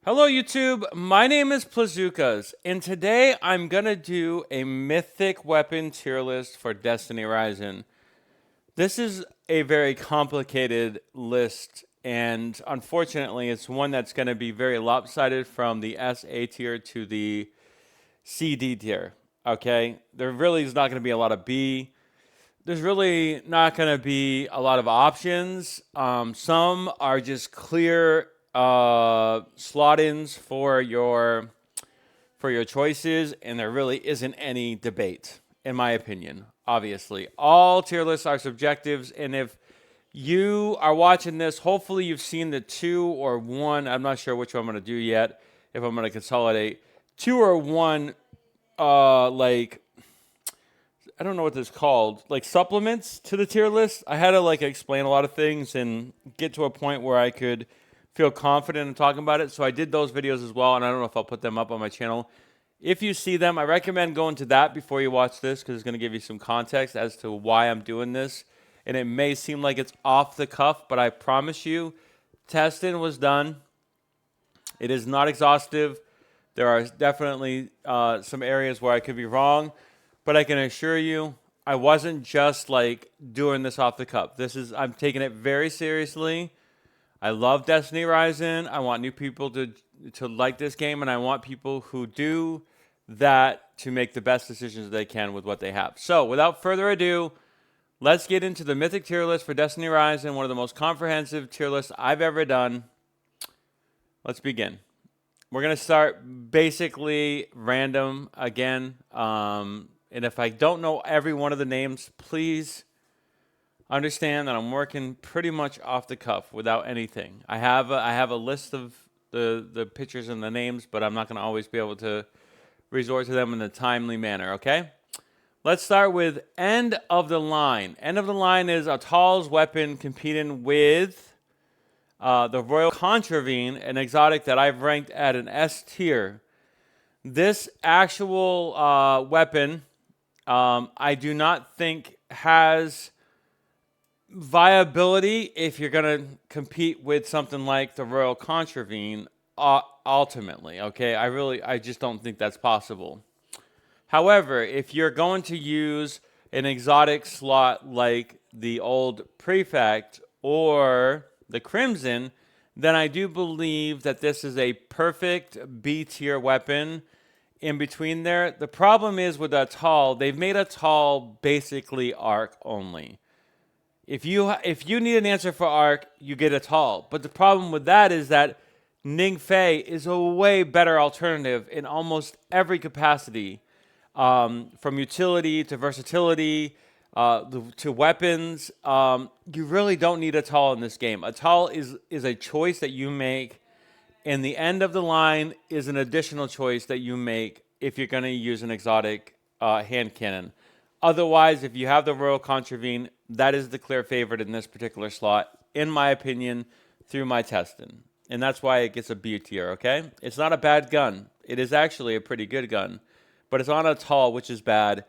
Hello YouTube, my name is Plazukas, and today I'm gonna do a mythic weapon tier list for Destiny Rising. This is a very complicated list, and unfortunately it's one that's gonna be very lopsided from the SA tier to the CD tier, okay? There really is not gonna be a lot of B. There's really not going to be a lot of options. Some are just clear slot-ins for your choices, and there really isn't any debate, in my opinion. Obviously, all tier lists are subjectives, and if you are watching this, hopefully you've seen the two or one. I'm not sure which one I'm going to do yet. If I'm going to consolidate two or one, like I don't know what this is called, like supplements to the tier list. I had to like explain a lot of things and get to a point where I could feel confident in talking about it. So I did those videos as well, and I don't know if I'll put them up on my channel. If you see them, I recommend going to that before you watch this because it's going to give you some context as to why I'm doing this. And it may seem like it's off the cuff, but I promise you, testing was done. It is not exhaustive. There are definitely some areas where I could be wrong. But I can assure you, I wasn't just like doing this off the cuff. I'm taking it very seriously. I love Destiny Rising. I want new people to like this game, and I want people who do that to make the best decisions they can with what they have. So, without further ado, let's get into the Mythic tier list for Destiny Rising, one of the most comprehensive tier lists I've ever done. Let's begin. We're going to start basically random again. And if I don't know every one of the names, please understand that I'm working pretty much off the cuff without anything. I have a list of the pictures and the names, but I'm not going to always be able to resort to them in a timely manner, okay? Let's start with End of the Line. End of the Line is Atal's weapon competing with the Royal Contravene, an exotic that I've ranked at an S tier. This actual weapon I do not think has viability if you're going to compete with something like the Royal Contravene ultimately, okay? I just don't think that's possible. However, if you're going to use an exotic slot like the old Prefect or the Crimson, then I do believe that this is a perfect B tier weapon. In between there, the problem is with Atal, they've made Atal basically arc only. If you need an answer for arc, you get Atal. But the problem with that is that Ningfei is a way better alternative in almost every capacity, from utility to versatility to weapons. You really don't need Atal in this game. Atal is a choice that you make. And the End of the Line is an additional choice that you make if you're going to use an exotic hand cannon. Otherwise, if you have the Royal Contravene, that is the clear favorite in this particular slot, in my opinion, through my testing. And that's why it gets a B tier, okay? It's not a bad gun. It is actually a pretty good gun. But it's on Atal, which is bad.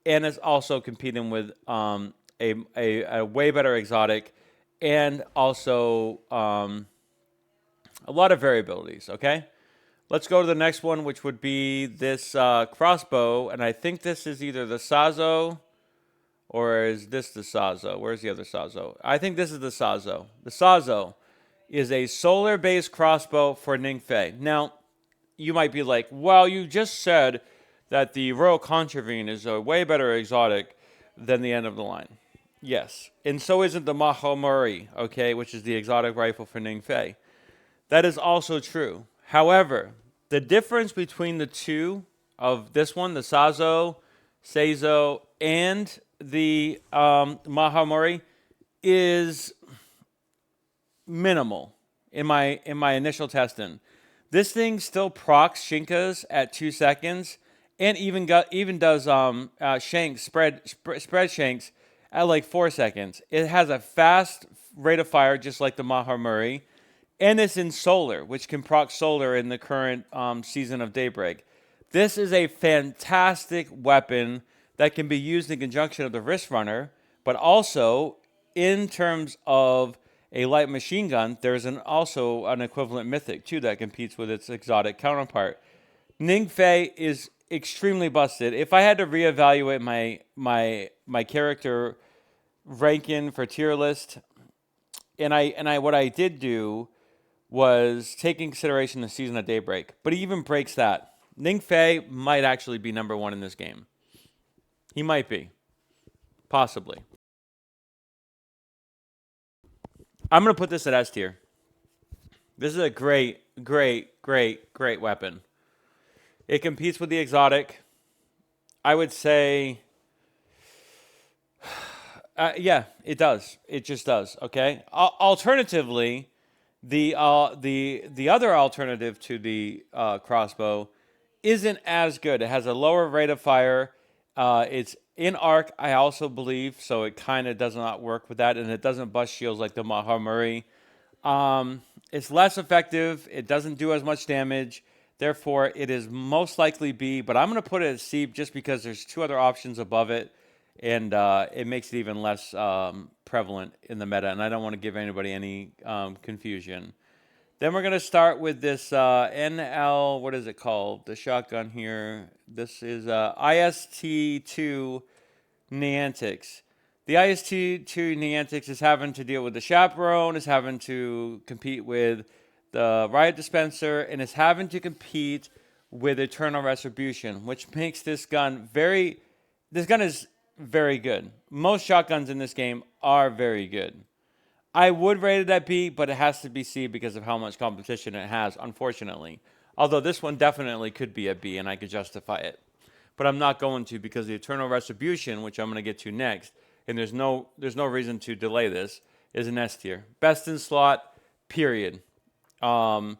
And it's also competing with a way better exotic and also a lot of variabilities, okay? Let's go to the next one, which would be this crossbow. And I think this is either the Sazo or is this the Sazo? Where's the other Sazo? I think this is the Sazo. The Sazo is a solar-based crossbow for Ningfei. Now, you might be like, well, you just said that the Royal Contravene is a way better exotic than the End of the Line. Yes. And so isn't the Mahamuri, okay, which is the exotic rifle for Ningfei. That is also true. However, the difference between the two of this one, the Sazo, Seizo, and the Mahamuri is minimal in my initial testing. This thing still procs Shinkas at 2 seconds, and even does shanks spread shanks at like 4 seconds. It has a fast rate of fire, just like the Mahamuri. And it's in solar, which can proc solar in the current season of Daybreak. This is a fantastic weapon that can be used in conjunction with the Wrist Runner, but also in terms of a light machine gun, there's also an equivalent Mythic, too, that competes with its exotic counterpart. Ningfei is extremely busted. If I had to reevaluate my character ranking for tier list, and what I did do was take in consideration the Season of Daybreak, but he even breaks that. Ningfei might actually be number 1 in this game. He might be. Possibly. I'm going to put this at S tier. This is a great weapon. It competes with the exotic. I would say, yeah, it does. It just does. Okay. Alternatively, the other alternative to the crossbow isn't as good. It has a lower rate of fire. It's in arc, I also believe, so it kind of does not work with that, and it doesn't bust shields like the Mahamuri. It's less effective. It doesn't do as much damage. Therefore, it is most likely B, but I'm going to put it at C just because there's 2 other options above it, and it makes it even less prevalent in the meta, and I don't want to give anybody any confusion. Then we're going to start with this NL, what is it called? The shotgun here. This is IST-2 Niantics. The IST-2 Niantics is having to deal with the Chaperone, is having to compete with the Riot Dispenser, and is having to compete with Eternal Retribution, which makes this gun this gun is very good. Most shotguns in this game are very good. I would rate it at B, but it has to be C because of how much competition it has, unfortunately. Although this one definitely could be a B, and I could justify it. But I'm not going to because the Eternal Retribution, which I'm going to get to next, and there's no reason to delay this, is an S tier. Best in slot, period. In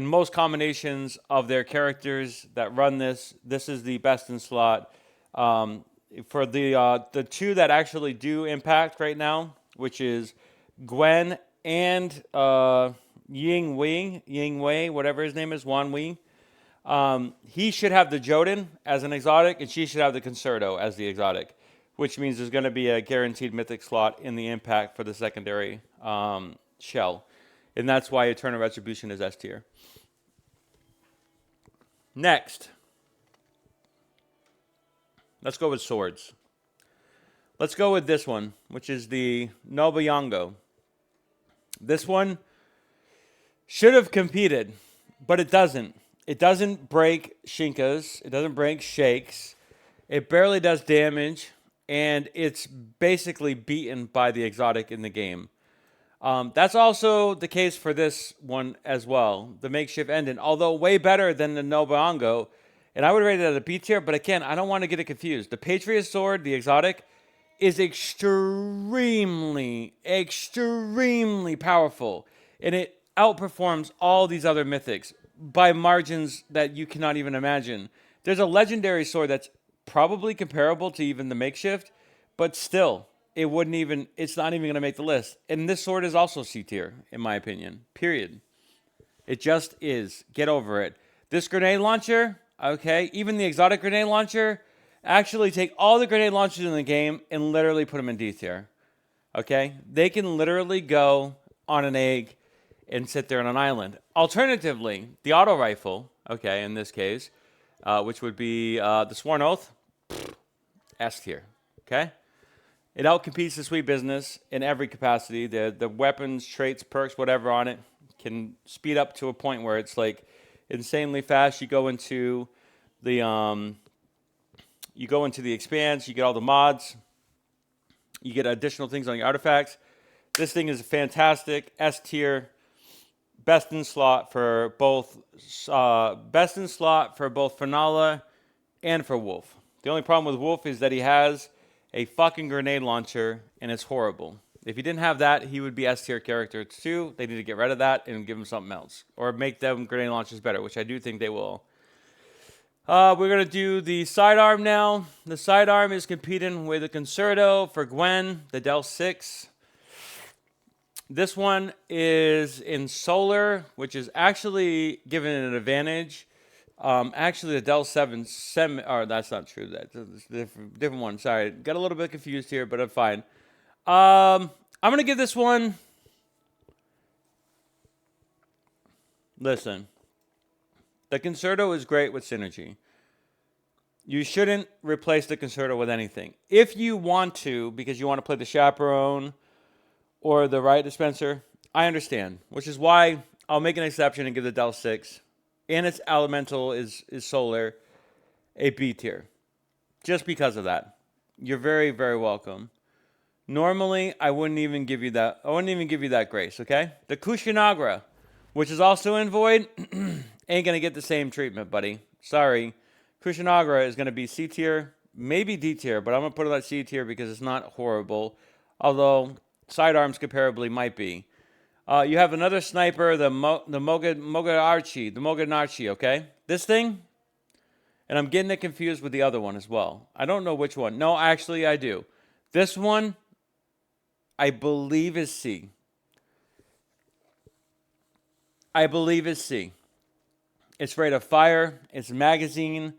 most combinations of their characters that run this is the best in slot. For the 2 that actually do impact right now, which is Gwen and Ying Wei, whatever his name is, Wan Wei. He should have the Jodin as an exotic, and she should have the Concerto as the exotic, which means there's going to be a guaranteed Mythic slot in the impact for the secondary shell. And that's why Eternal Retribution is S tier. Next, let's go with swords. Let's go with this one, which is the Nobuyango. This one should have competed, but it doesn't. It doesn't break Shinkas. It doesn't break Shakes. It barely does damage, and it's basically beaten by the exotic in the game. That's also the case for this one as well, the makeshift ending, although way better than the Nobuyango. And I would rate it at a B tier, but again, I don't want to get it confused. The Patriot Sword, the exotic, is extremely powerful, and it outperforms all these other mythics by margins that you cannot even imagine. There's a legendary sword that's probably comparable to even the makeshift, but still, it's not even going to make the list. And this sword is also C tier, in my opinion, period. It just is. Get over it. This grenade launcher, okay, even the exotic grenade launcher, actually take all the grenade launchers in the game and literally put them in D tier. Okay? They can literally go on an egg and sit there on an island. Alternatively, the auto rifle, okay, in this case, which would be the Sworn Oath, S tier. Okay? It outcompetes the Sweet Business in every capacity. The weapons, traits, perks, whatever on it can speed up to a point where it's like insanely fast. You go into the expanse, you get all the mods, you get additional things on your artifacts. This thing is fantastic, S tier, best in slot for both Fenala and for Wolf. The only problem with Wolf is that he has a fucking grenade launcher, and it's horrible. If he didn't have that, he would be S tier character too. They need to get rid of that and give him something else, or make them grenade launchers better, which I do think they will. We're going to do the Sidearm now. The Sidearm is competing with the Concerto for Gwen, the Del 6. This one is in Solar, which is actually giving it an advantage. Actually, the Del 7, that's not true. That's a different one. Sorry, got a little bit confused here, but I'm fine. I'm going to give this one Listen, the Concerto is great with synergy. You shouldn't replace the Concerto with anything. If you want to, because you want to play the Chaperone or the Riot Dispenser, I understand. Which is why I'll make an exception and give the Del 6, and its Elemental is Solar, a B tier. Just because of that. You're very, very welcome. Normally, I wouldn't even give you that. I wouldn't even give you that grace, okay? The Kushinagra, which is also in Void, ain't gonna get the same treatment, buddy. Sorry. Kushinagra is gonna be C tier, maybe D tier, but I'm gonna put it at C tier because it's not horrible. Although Sidearms comparably might be. You have another sniper, the Moganarchi, okay? This thing, and I'm getting it confused with the other one as well. I don't know which one. No, actually, I do. This one, I believe is C. I believe is C. It's rate of fire, it's magazine,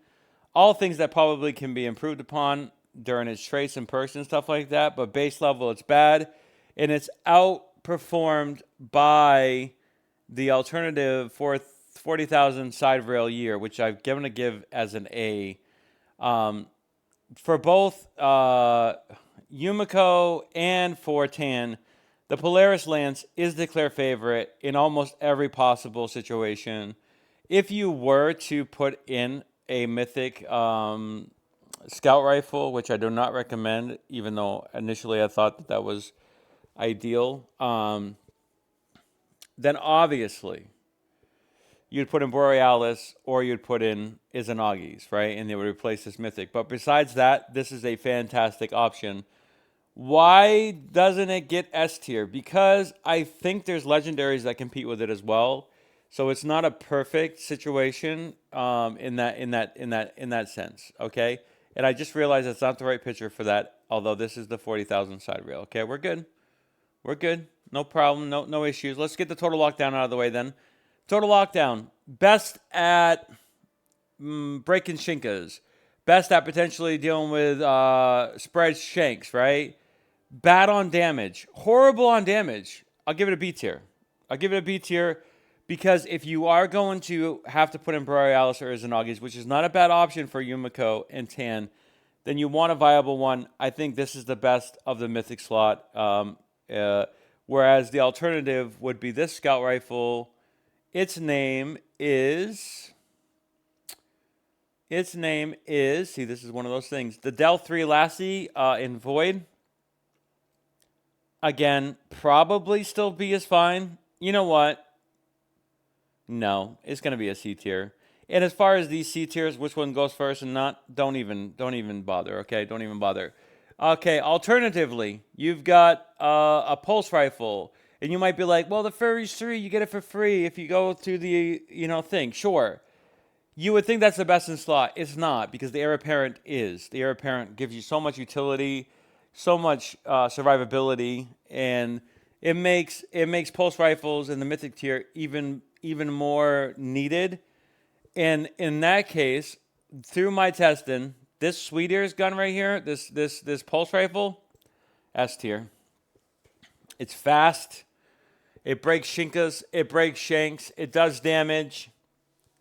all things that probably can be improved upon during its traits and perks and stuff like that. But base level, it's bad, and it's outperformed by the alternative for 40,000 side rail year, which I'm going to give as an A. For both Yumiko and for Tan, the Polaris Lance is the clear favorite in almost every possible situation. If you were to put in a Mythic scout rifle, which I do not recommend, even though initially I thought that was ideal, then obviously you'd put in Borealis or you'd put in Izanagi's, right? And they would replace this Mythic. But besides that, this is a fantastic option. Why doesn't it get S tier? Because I think there's legendaries that compete with it as well. So it's not a perfect situation in that sense. Okay, and I just realized it's not the right picture for that. Although this is the 40,000 side rail. Okay, we're good. We're good. No problem. No issues. Let's get the total lockdown out of the way then. Total lockdown. Best at breaking shinkas. Best at potentially dealing with spread shanks, right? Bad on damage. Horrible on damage. I'll give it a B tier. I'll give it a B tier because if you are going to have to put in Borealis or Izanagi's, which is not a bad option for Yumiko and Tan, then you want a viable one. I think this is the best of the Mythic slot. Whereas the alternative would be this scout rifle. Its name is, see, this is one of those things. The Del 3 Lassie in Void. Again, probably still B is fine. You know what? No, it's going to be a C tier. And as far as these C tiers, which one goes first and not, don't even bother, okay? Don't even bother. Okay, alternatively, you've got a pulse rifle. And you might be like, well, the Furries 3, you get it for free if you go through the, thing. Sure. You would think that's the best in slot. It's not, because the Heir Apparent is. The Heir Apparent gives you so much utility, so much survivability, and it makes pulse rifles in the Mythic tier even more needed. And in that case, through my testing, this Sweet Ears gun right here, this pulse rifle, S tier. It's fast. It breaks shinkas. It breaks shanks. It does damage.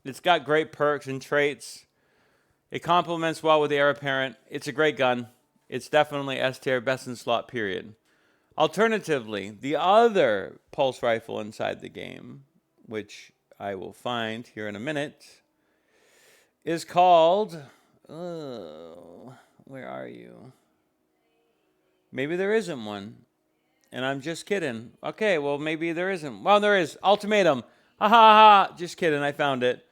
It's got great perks and traits. It complements well with the Heir Apparent. It's a great gun. It's definitely S tier, best in slot, period. Alternatively, the other pulse rifle inside the game, which I will find here in a minute, is called... Oh, where are you? Maybe there isn't one. And I'm just kidding. Okay, well, maybe there isn't. Well, there is. Ultimatum. Ha ha ha. Just kidding. I found it.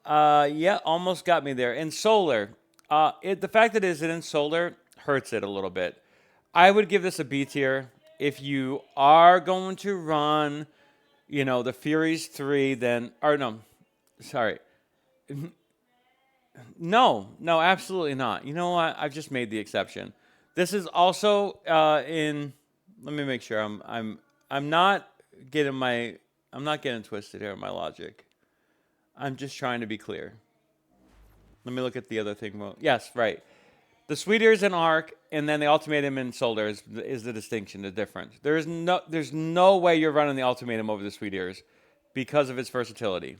Yeah, almost got me there. In Solar, the fact that it is in Solar hurts it a little bit. I would give this a B tier. If you are going to run, the Furies 3, then... Or no, sorry. No, absolutely not. You know what? I've just made the exception. This is also in... Let me make sure I'm not getting twisted here in my logic. I'm just trying to be clear. Let me look at the other thing. Well, yes, right. The Sweet Ears in Arc, and then the Ultimatum in Solar is the distinction, the difference. There's no way you're running the Ultimatum over the Sweet Ears. because of its versatility.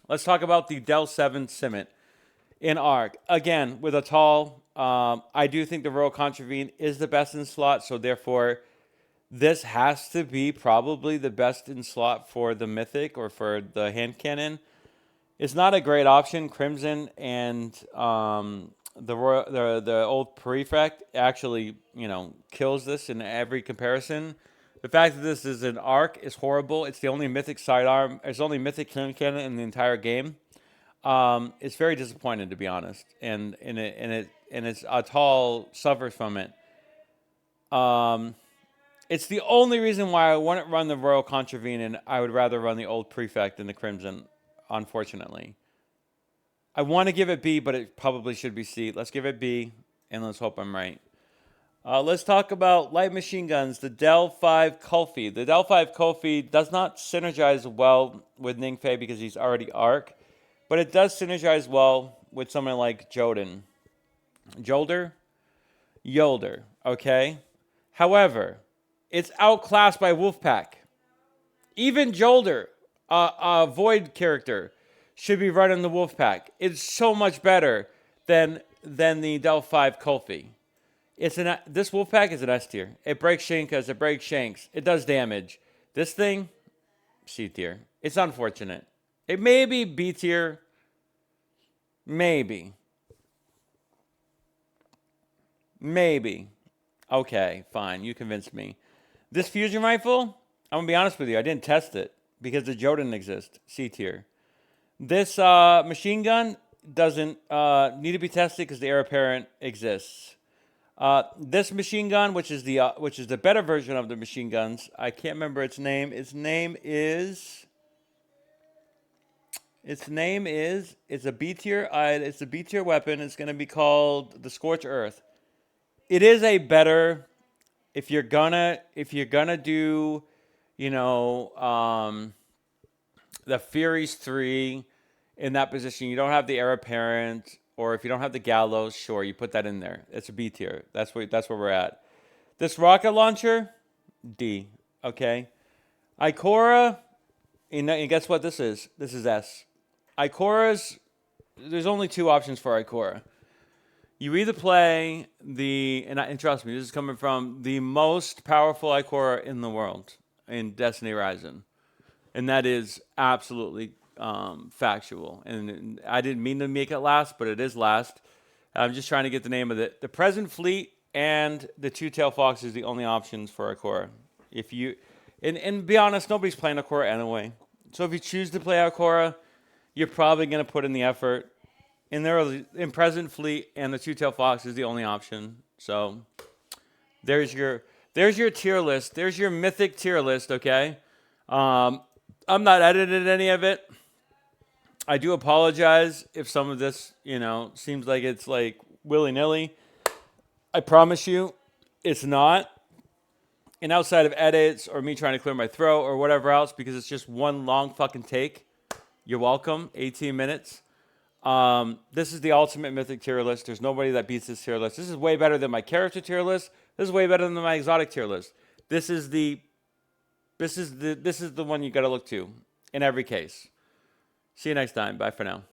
Let's talk about the Del 7 Simmet in Arc. Again, with a tall, I do think the Royal Contravene is the best in slot, so therefore this has to be probably the best in slot for the Mythic or for the hand cannon. It's not a great option. Crimson and the old Prefect actually, kills this in every comparison. The fact that this is an Arc is horrible. It's the only Mythic sidearm. It's the only Mythic hand cannon in the entire game. It's very disappointing, to be honest, and its Atal suffers from it. It's the only reason why I wouldn't run the Royal Contravene, and I would rather run the old Prefect than the Crimson, unfortunately. I want to give it B, but it probably should be C. Let's give it B, and let's hope I'm right. Let's talk about light machine guns, the Del 5 Kulfi. The Del 5 Kulfi does not synergize well with Ningfei because he's already Arc, but it does synergize well with someone like Jolder, okay? However, it's outclassed by Wolfpack. Even Jolder, a Void character, should be running the Wolfpack. It's so much better than the Del 5 Kulfi. This Wolfpack is an S tier. It breaks Shinkas, it breaks Shanks, it does damage. This thing, C tier. It's unfortunate. It may be B tier. Maybe. Okay, fine. You convinced me. This fusion rifle, I'm going to be honest with you. I didn't test it because the Joe didn't exist. C tier. This machine gun doesn't need to be tested because the heir apparent exists. This machine gun, which is the better version of the machine guns, I can't remember its name. It's a B tier. It's a B tier weapon. It's going to be called the Scorch Earth. It is a better, if you're gonna do, the Furies 3 in that position. You don't have the heir apparent, or if you don't have the Gallows, sure, you put that in there. It's a B tier. That's where we're at. This rocket launcher, D. Okay. Ikora, and guess what this is? This is S. Ikora's, there's only two options for Ikora. You either play and trust me, this is coming from the most powerful Ikora in the world in Destiny Horizon. And that is absolutely factual. And I didn't mean to make it last, but it is last. I'm just trying to get the name of it. The present fleet and the two-tail fox is the only options for Ikora. If you, and be honest, nobody's playing Ikora anyway. So if you choose to play Ikora, you're probably going to put in the effort. In present fleet and the two-tail fox is the only option. So there's your tier list. There's your Mythic tier list, okay? I'm not editing any of it. I do apologize if some of this, seems like it's like willy-nilly. I promise you it's not. And outside of edits or me trying to clear my throat or whatever else, because it's just one long fucking take, you're welcome. 18 minutes. This is the ultimate Mythic tier list. There's nobody that beats this tier list. This is way better than my character tier list. This is way better than my exotic tier list. This is the one you got to look to in every case. See you next time. Bye for now.